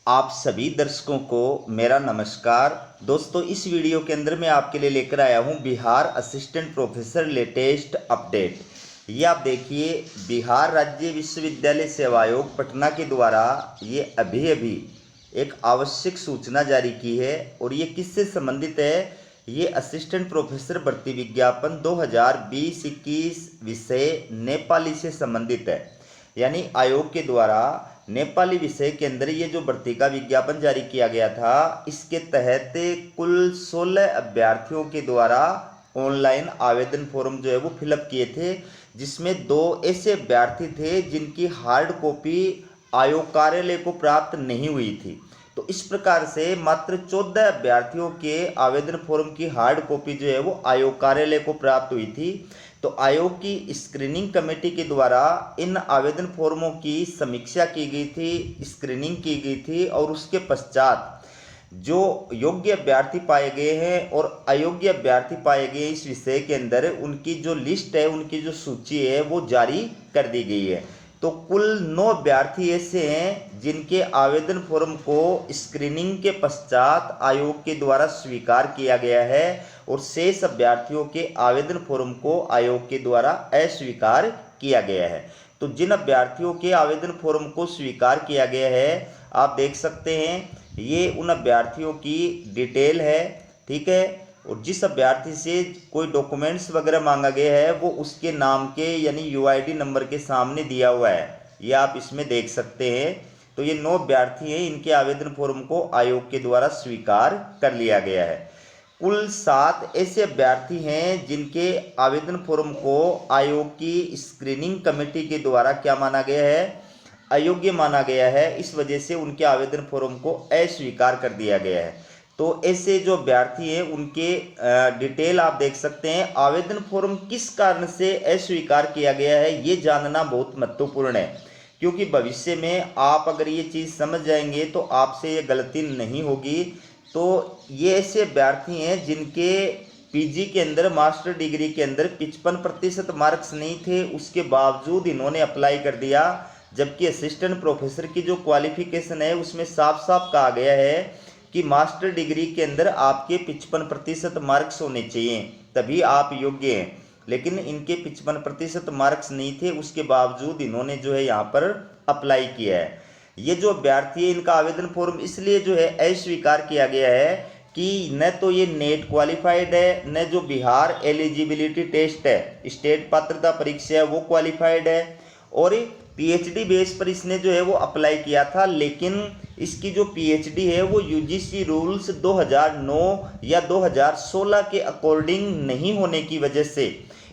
आप सभी दर्शकों को मेरा नमस्कार। दोस्तों, इस वीडियो के अंदर मैं आपके लिए लेकर आया हूं Bihar assistant professor latest update. ये आप देखिए, बिहार राज्य विश्वविद्यालय सेवा आयोग पटना के द्वारा ये अभी अभी एक आवश्यक सूचना जारी की है। और ये किससे संबंधित है? ये असिस्टेंट प्रोफेसर भर्ती विज्ञापन 2020-21 विषय नेपाली से संबंधित है। यानी आयोग के द्वारा नेपाली विषय के अंदर ये जो भर्ती का विज्ञापन जारी किया गया था, इसके तहत कुल 16 अभ्यर्थियों के द्वारा ऑनलाइन आवेदन फॉर्म जो है वो फिलअप किए थे, जिसमें 2 ऐसे अभ्यर्थी थे जिनकी हार्ड कॉपी आयोग कार्यालय को प्राप्त नहीं हुई थी। तो इस प्रकार से मात्र 14 अभ्यर्थियों के आवेदन फॉर्म की हार्ड कॉपी जो है वो आयोग कार्यालय को प्राप्त हुई थी। तो आयोग की स्क्रीनिंग कमेटी के द्वारा इन आवेदन फॉर्मों की समीक्षा की गई थी, स्क्रीनिंग की गई थी, और उसके पश्चात जो योग्य अभ्यर्थी पाए गए हैं और अयोग्य अभ्यर्थी पाए गए इस विषय के अंदर, उनकी जो लिस्ट है, उनकी जो सूची है वो जारी कर दी गई है। तो कुल 9 अभ्यर्थी ऐसे हैं जिनके आवेदन फॉर्म को स्क्रीनिंग के पश्चात आयोग के द्वारा स्वीकार किया गया है, और शेष अभ्यर्थियों के आवेदन फॉर्म को आयोग के द्वारा अस्वीकार किया गया है। तो जिन अभ्यर्थियों के आवेदन फॉर्म को स्वीकार किया गया है, आप देख सकते हैं, ये उन अभ्यर्थियों की डिटेल है, ठीक है। और जिस अभ्यर्थी से कोई डॉक्यूमेंट्स वगैरह मांगा गया है वो उसके नाम के यानी यूआईडी नंबर के सामने दिया हुआ है, ये आप इसमें देख सकते हैं। तो ये 9 अभ्यर्थी हैं, इनके आवेदन फॉर्म को आयोग के द्वारा स्वीकार कर लिया गया है। कुल 7 ऐसे अभ्यर्थी हैं जिनके आवेदन फॉर्म को आयोग की स्क्रीनिंग कमेटी के द्वारा क्या माना गया है? अयोग्य माना गया है। इस वजह से उनके आवेदन फॉर्म को अस्वीकार कर दिया गया है। तो ऐसे जो अभ्यर्थी हैं उनके डिटेल आप देख सकते हैं। आवेदन फॉर्म किस कारण से अस्वीकार किया गया है ये जानना बहुत महत्वपूर्ण है, क्योंकि भविष्य में आप अगर ये चीज़ समझ जाएंगे तो आपसे ये गलती नहीं होगी। तो ये ऐसे अभ्यर्थी हैं जिनके पीजी के अंदर, मास्टर डिग्री के अंदर 55% मार्क्स नहीं थे, उसके बावजूद इन्होंने अप्लाई कर दिया। जबकि असिस्टेंट प्रोफेसर की जो क्वालिफिकेशन है उसमें साफ साफ कहा गया है कि मास्टर डिग्री के अंदर आपके 55% मार्क्स होने चाहिए, तभी आप योग्य हैं। लेकिन इनके 55% मार्क्स नहीं थे, उसके बावजूद इन्होंने जो है यहाँ पर अप्लाई किया है। ये जो अभ्यर्थी है, इनका आवेदन फॉर्म इसलिए जो है अस्वीकार किया गया है कि न तो ये नेट क्वालिफाइड है, न जो बिहार एलिजिबिलिटी टेस्ट है, स्टेट पात्रता परीक्षा है, वो क्वालिफाइड है। और पीएचडी बेस पर इसने जो है वो अप्लाई किया था, लेकिन इसकी जो पीएचडी है वो यूजीसी रूल्स 2009 या 2016 के अकॉर्डिंग नहीं होने की वजह से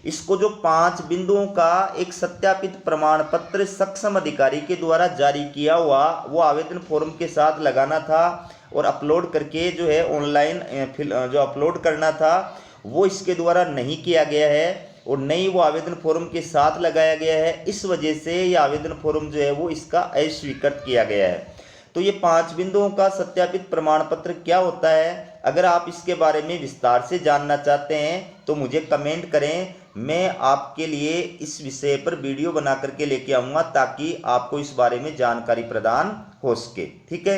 इसको जो 5 बिंदुओं का एक सत्यापित प्रमाण पत्र सक्षम अधिकारी के द्वारा जारी किया हुआ वो आवेदन फॉर्म के साथ लगाना था, और अपलोड करके जो है ऑनलाइन जो अपलोड करना था वो इसके द्वारा नहीं किया गया है, और नहीं वो आवेदन फॉर्म के साथ लगाया गया है। इस वजह से ये आवेदन फॉर्म जो है वो इसका अस्वीकृत किया गया है। तो ये 5 बिंदुओं का सत्यापित प्रमाण पत्र क्या होता है? अगर आप इसके बारे में विस्तार से जानना चाहते हैं तो मुझे कमेंट करें, मैं आपके लिए इस विषय पर वीडियो बना करके लेके आऊँगा ताकि आपको इस बारे में जानकारी प्रदान हो सके, ठीक है।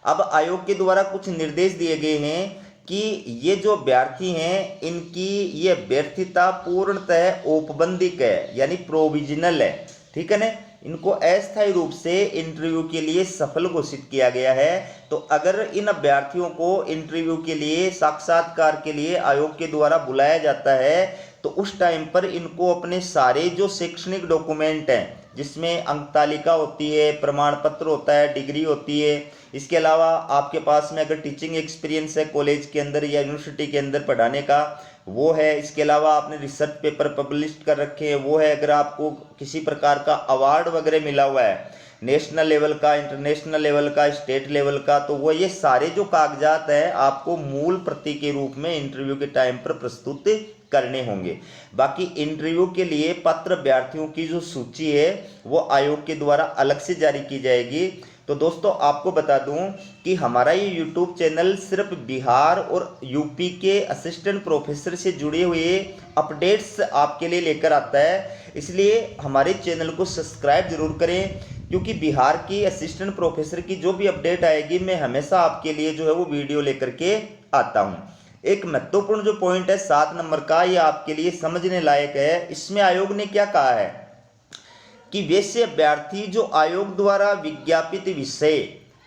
अब आयोग के द्वारा कुछ निर्देश दिए गए हैं कि ये जो अभ्यर्थी हैं इनकी ये अभ्यर्थिता पूर्णतः औपबंधिक है, यानी प्रोविजनल है, ठीक है ना। इनको अस्थायी रूप से इंटरव्यू के लिए सफल घोषित किया गया है। तो अगर इन अभ्यर्थियों को इंटरव्यू के लिए, साक्षात्कार के लिए आयोग के द्वारा बुलाया जाता है तो उस टाइम पर इनको अपने सारे जो शैक्षणिक डॉक्यूमेंट हैं, जिसमें अंक तालिका होती है, प्रमाण पत्र होता है, डिग्री होती है, इसके अलावा आपके पास में अगर टीचिंग एक्सपीरियंस है कॉलेज के अंदर या यूनिवर्सिटी के अंदर पढ़ाने का, वो है। इसके अलावा आपने रिसर्च पेपर पब्लिश कर रखे हैं, वो है। अगर आपको किसी प्रकार का अवार्ड वगैरह मिला हुआ है, नेशनल लेवल का, इंटरनेशनल लेवल का, स्टेट लेवल का, तो वो ये सारे जो कागजात हैं आपको मूल प्रति के रूप में इंटरव्यू के टाइम पर प्रस्तुत करने होंगे। बाकी इंटरव्यू के लिए पात्र अभ्यर्थियों की जो सूची है वो आयोग के द्वारा अलग से जारी की जाएगी। तो दोस्तों, आपको बता दूं कि हमारा ये यूट्यूब चैनल सिर्फ बिहार और यूपी के असिस्टेंट प्रोफेसर से जुड़े हुए अपडेट्स आपके लिए लेकर आता है, इसलिए हमारे चैनल को सब्सक्राइब जरूर करें क्योंकि बिहार की असिस्टेंट प्रोफेसर की जो भी अपडेट आएगी मैं हमेशा आपके लिए जो है वो वीडियो लेकर के आता हूँ। एक महत्वपूर्ण जो पॉइंट है 7 नंबर का, ये आपके लिए समझने लायक है। इसमें आयोग ने क्या कहा है कि वैसे अभ्यर्थी जो आयोग द्वारा विज्ञापित विषय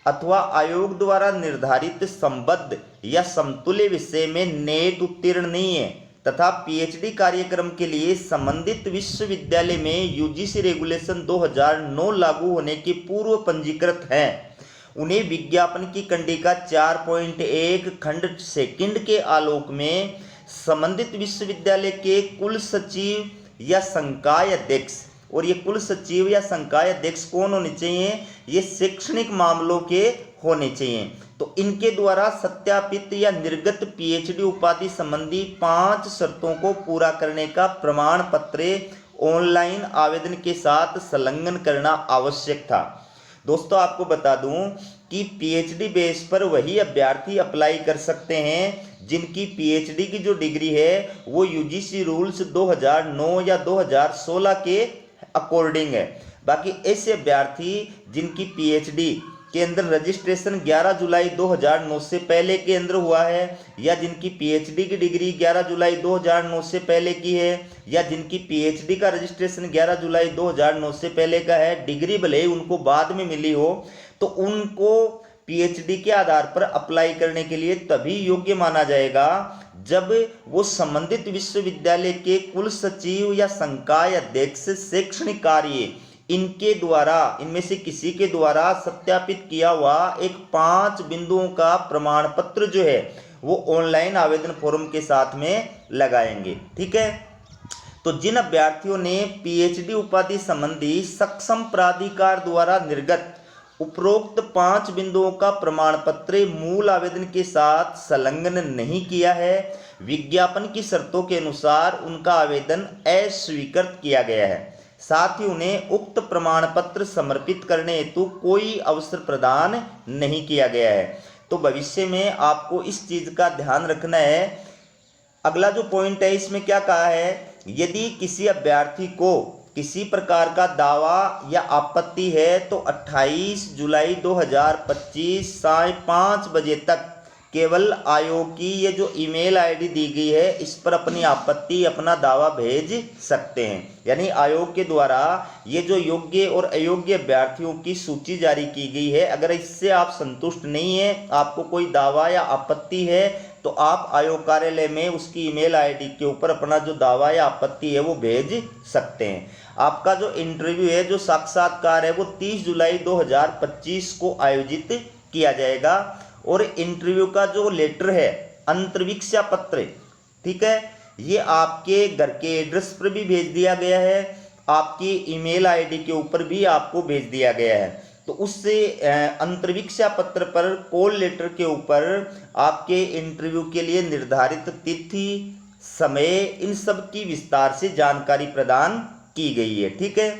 अथवा आयोग द्वारा निर्धारित संबद्ध या समतुल्य विषय में नेट उत्तीर्ण नहीं है तथा पीएचडी कार्यक्रम के लिए संबंधित विश्वविद्यालय में यूजीसी रेगुलेशन 2009 लागू होने के पूर्व पंजीकृत हैं, उन्हें विज्ञापन की कंडिका 4.1 खंड सेकंड के आलोक में संबंधित विश्वविद्यालय के कुल सचिव या संकाय अध्यक्ष, और ये कुल सचिव या संकाय अध्यक्ष कौन होने चाहिए, ये शैक्षणिक मामलों के होने चाहिए। तो इनके द्वारा सत्यापित या निर्गत पीएचडी उपाधि संबंधी 5 शर्तों को पूरा करने का प्रमाण पत्र ऑनलाइन आवेदन के साथ संलग्न करना आवश्यक था। दोस्तों आपको बता दूं कि पीएचडी बेस पर वही अभ्यर्थी अप्लाई कर सकते हैं जिनकी पीएचडी की जो डिग्री है वो यूजीसी रूल्स 2009 या 2016 के अकॉर्डिंग है। बाकी ऐसे अभ्यर्थी जिनकी पीएचडी के अंदर रजिस्ट्रेशन 11 जुलाई 2009 से पहले के अंदर हुआ है, या जिनकी पीएचडी की डिग्री 11 जुलाई 2009 से पहले की है, या जिनकी पीएचडी का रजिस्ट्रेशन 11 जुलाई 2009 से पहले का है, डिग्री भले ही उनको बाद में मिली हो, तो उनको पीएचडी के आधार पर अप्लाई करने के लिए तभी योग्य माना जाएगा जब वो संबंधित विश्वविद्यालय के कुल सचिव या संकाय अध्यक्ष शैक्षणिक कार्य इनके द्वारा, इनमें से किसी के द्वारा सत्यापित किया हुआ एक 5 बिंदुओं का प्रमाण पत्र जो है वो ऑनलाइन आवेदन फॉर्म के साथ में लगाएंगे। ठीक है, तो जिन अभ्यर्थियों ने पीएचडी उपाधि संबंधी सक्षम प्राधिकार द्वारा निर्गत उपरोक्त 5 बिंदुओं का प्रमाण पत्र मूल आवेदन के साथ संलग्न नहीं किया है, विज्ञापन की शर्तों के अनुसार उनका आवेदन अस्वीकृत किया गया है। साथ ही उन्हें उक्त प्रमाण पत्र समर्पित करने हेतु कोई अवसर प्रदान नहीं किया गया है। तो भविष्य में आपको इस चीज का ध्यान रखना है। अगला जो पॉइंट है इसमें क्या कहा है, यदि किसी अभ्यर्थी को किसी प्रकार का दावा या आपत्ति है तो 28 जुलाई 2025 साय 5 बजे तक केवल आयोग की ये जो ईमेल आईडी दी गई है इस पर अपनी आपत्ति, अपना दावा भेज सकते हैं। यानी आयोग के द्वारा ये जो योग्य और अयोग्य अभ्यर्थियों की सूची जारी की गई है, अगर इससे आप संतुष्ट नहीं है, आपको कोई दावा या आपत्ति है, तो आप आयोग कार्यालय में उसकी ईमेल आईडी के ऊपर अपना जो दावा या आपत्ति है वो भेज सकते हैं। आपका जो इंटरव्यू है, जो साक्षात्कार है, वो 30 जुलाई 2025 को आयोजित किया जाएगा, और इंटरव्यू का जो लेटर है, अंतर्वीक्षा पत्र, ठीक है, ये आपके घर के एड्रेस पर भी भेज दिया गया है, आपकी ईमेल आईडी के ऊपर भी आपको भेज दिया गया है। तो उससे अंतर्वीक्षा पत्र पर कॉल लेटर के ऊपर आपके इंटरव्यू के लिए निर्धारित तिथि, समय, इन सब की विस्तार से जानकारी प्रदान की गई है। ठीक है,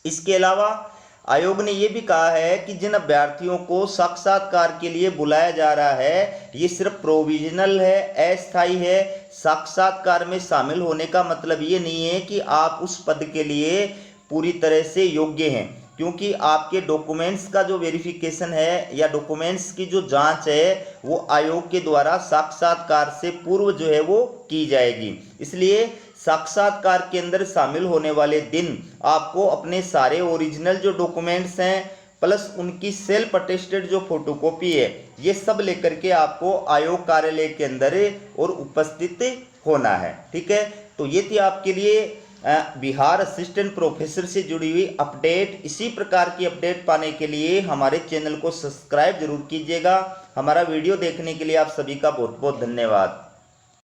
इसके अलावा आयोग ने यह भी कहा है कि जिन अभ्यर्थियों को साक्षात्कार के लिए बुलाया जा रहा है ये सिर्फ प्रोविजनल है, अस्थायी है। साक्षात्कार में शामिल होने का मतलब ये नहीं है कि आप उस पद के लिए पूरी तरह से योग्य हैं, क्योंकि आपके डॉक्यूमेंट्स का जो वेरिफिकेशन है या डॉक्यूमेंट्स की जो जांच है वो आयोग के द्वारा साक्षात्कार से पूर्व जो है वो की जाएगी। इसलिए साक्षात्कार के अंदर शामिल होने वाले दिन आपको अपने सारे ओरिजिनल जो डॉक्यूमेंट्स हैं प्लस उनकी सेल्फ अटेस्टेड जो फोटोकॉपी है ये सब लेकर के आपको आयोग कार्यालय के अंदर और उपस्थित होना है। ठीक है, तो ये थी आपके लिए बिहार असिस्टेंट प्रोफेसर से जुड़ी हुई अपडेट। इसी प्रकार की अपडेट पाने के लिए हमारे चैनल को सब्सक्राइब जरूर कीजिएगा। हमारा वीडियो देखने के लिए आप सभी का बहुत बहुत धन्यवाद।